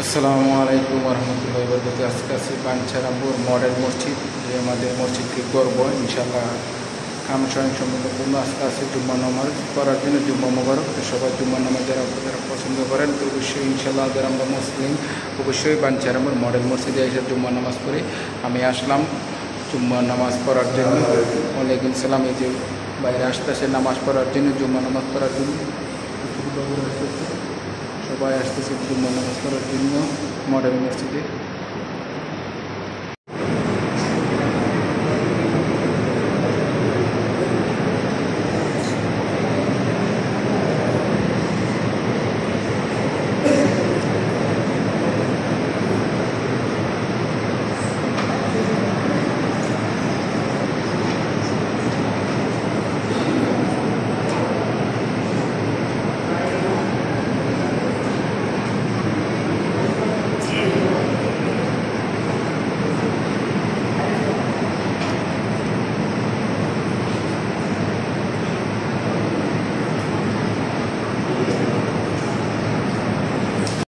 আসসালামু আলাইকুম রহমতুল্লাহি ওয়া বারাকাতুহু। আজকে আছি বাঞ্ছারামপুর মডেল মসজিদ, যে আমাদের মসজিদকে গর্ব ইনশাআল্লাহ কাম সম্পূর্ণ। আজকে আছে জুম্মা নামাজ পড়ার জন্য, জুম্মা মোবারক। তো সবাই জুম্মা নামাজ যারা পছন্দ করেন তো অবশ্যই ইনশাআল্লাহ যারা আমরা মুসলিম অবশ্যই বাঞ্ছারামপুর মডেল মসজিদে এসে জুম্মা নামাজ পড়ি। আমি আসলাম জুম্মা নামাজ পড়ার জন্য। ওয়ালাইকুম সালাম। এই যে বাইরে আসতেছে নামাজ পড়ার জন্য, জুম্মা নামাজ পড়ার জন্য সবাই আসতেছে জুম্মা নামাজ পড়ার জন্য মডেল মসজিদে।